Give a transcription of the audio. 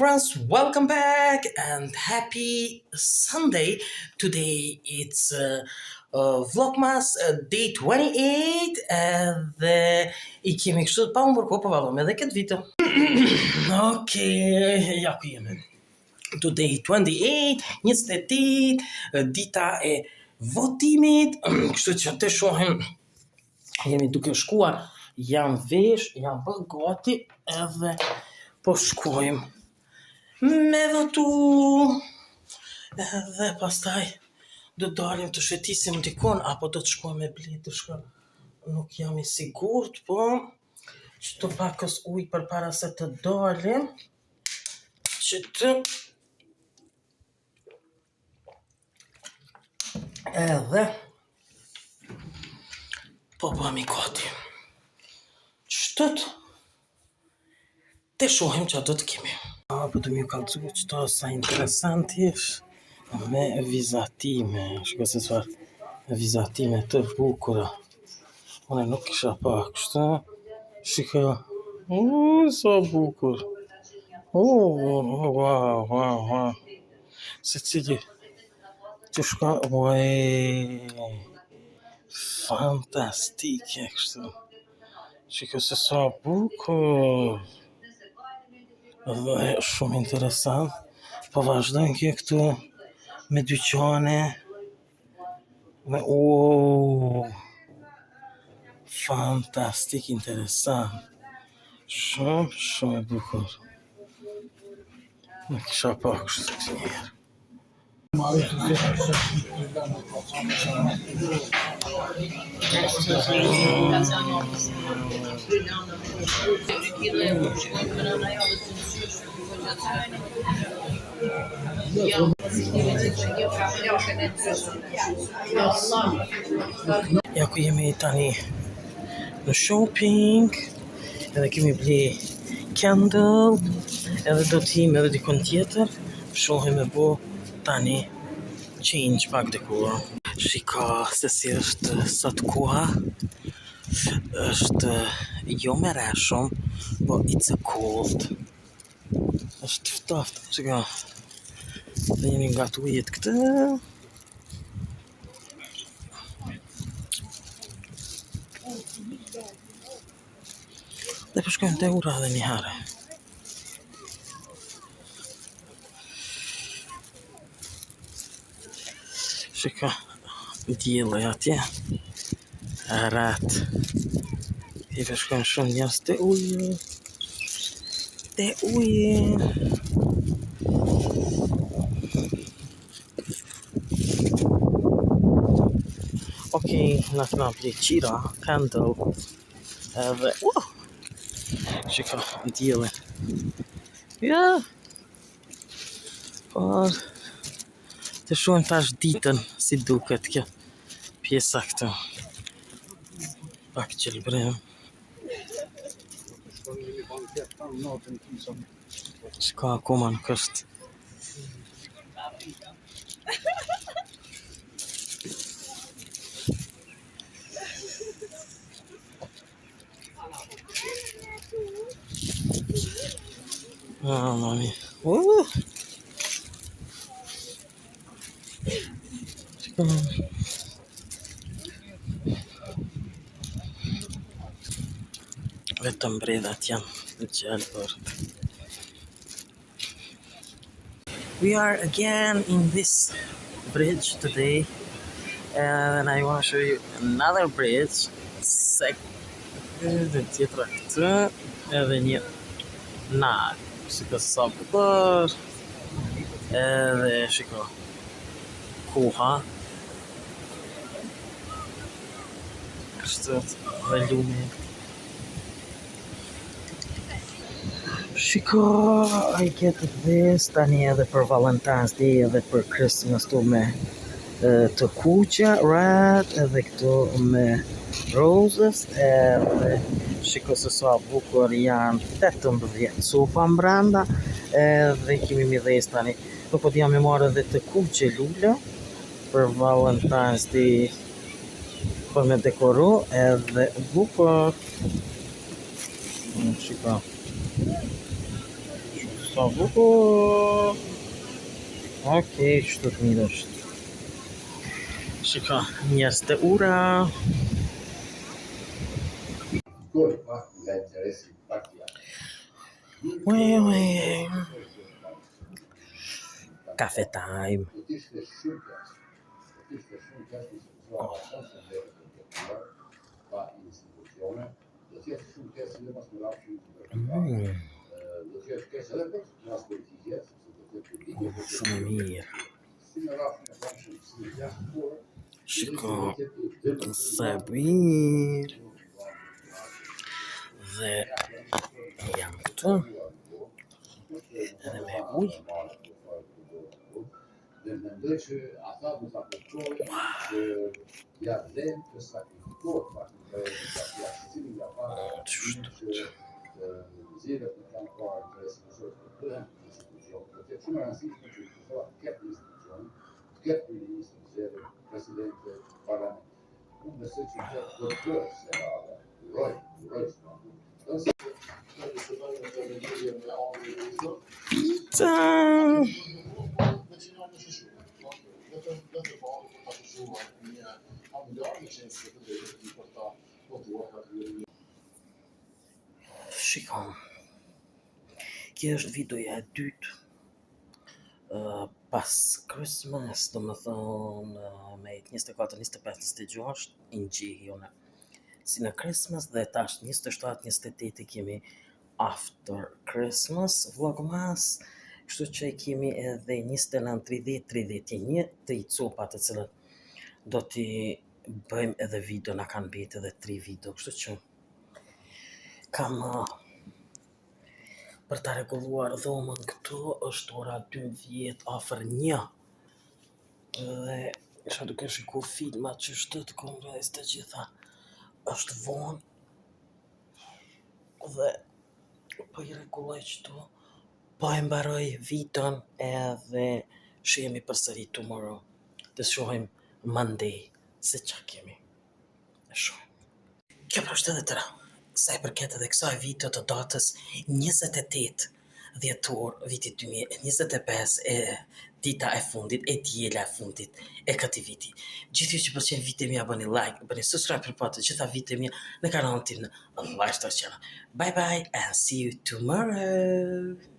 friends, welcome back and happy Sunday. Today it's Vlogmas day 28 dhe I kemi kështu pa unë bërko përvalom edhe këtë vitë. Okej, ja ku jemi. Today 28, 28, dita e votimit, kështu që të shohim, jemi duke shkuar, jam vesh, jam bërë gati edhe po shkojmë me votu edhe pastaj do dalim të shëtisim dikon apo do të shkojmë me ble të shkojmë. Nuk jam I sigurt, po qëto pakës ujë për para se të dalim që të edhe po bëmi gati. Qëtët të shohim që do të kemi. Po të mjë kalëcu qëto sa interesant ish me vizatime. Shko se çfarë vizatime të bukura. Unë nuk kisha pa kështu. Shiko. Sa bukur. Wow. Se cili që shka. Fantastike kështu. Shiko se sa bukur. Dhe shumë interesant, po vazhdojnë kjo këtu me dyqane, me fantastik interesant, shumë e bukur. Në kisha pa kështë të njerë. Ja ku jemi tani në shopping, edhe kemi ble candle, edhe do t'im edhe dikon tjetër, shohim e bo tani change pak dekor. Shika se si është sot koha, është jo me reshëm, po it's a cold. Është ftoft, shika. Dhe jemi nga të ujet këtë. Dhe përshkojmë të ura dhe një herë. Shika, djele atje. Rat. I përshkojmë shumë njerës të uje. Të uje. Okej, në këna ble qira, candle. Edhe, shika, djele. Ja. Por, të shohim tash ditën si duket kjo pjesa këtu. Pak qelbrem. Shka akoma nuk është. Mami. Vetëm bredat janë gjelbër. We are again in this bridge today, and I want to show you another bridge. Dhe tjetra këtë, edhe një nalë. Shiko sa bukur. Edhe shiko koha. Kështu dhe lumi. Shiko, I get this tani edhe për Valentine's Day edhe për Christmas tu me të kuqe, red, edhe këtu me roses, edhe shiko se sa bukur janë 18 copa mbranda, edhe kemi midhes tani. Po po t'jam me marrë edhe të kuqe lule për Valentine's Day për me dekoru edhe bukur. Shiko. Sa bukur. Okej, kështu të mirë është. Shiko, njerëz të ura. Ue. Cafe time. Shumë mirë. Shiko, sa mirë. Dhe jam këtu. Edhe me ujë. Mendoj që ata do ta kuptojnë që ja vlen të sakrifikohet faktikisht nga para që zgjedhjet në kanë parë interes në këtë institucion. Do të jetë shumë e rëndësishme që të ketë institucion, të ketë kryeministër, zgjedhur president të parlamentit. Unë besoj që do të bëhet se uroj. Shiko, kjo është videoja e dytë pas Christmas, do më thonë me 24, 25, 26 i ngjihi unë si në Christmas dhe tash 27, 28 kemi after Christmas vlogmas, kështu që kemi edhe 29, 30, 31 3 copa të cilët do t'i bëjmë edhe video, na kanë bërë edhe 3 video, kështu që kam për ta rregulluar dhomën këtu është ora 12 afër 1. Dhe isha duke shikuar filma që shtet kongres të gjitha. Është vonë. Dhe po i rregulloj këtu. Po e mbaroj viton edhe shihemi përsëri tomorrow. Të shohim Monday se ç'a kemi. E shohim. Kjo është edhe tëra. Sa i përket edhe kësaj video të datës 28 dhjetor vitit 2025 e dita e fundit, e diela e fundit e këtij viti. Gjithë ju që pëlqen videot mia bëni like, bëni subscribe për pa të gjitha videot mia në kanalin tim në Lifestyle Channel. Bye bye and see you tomorrow.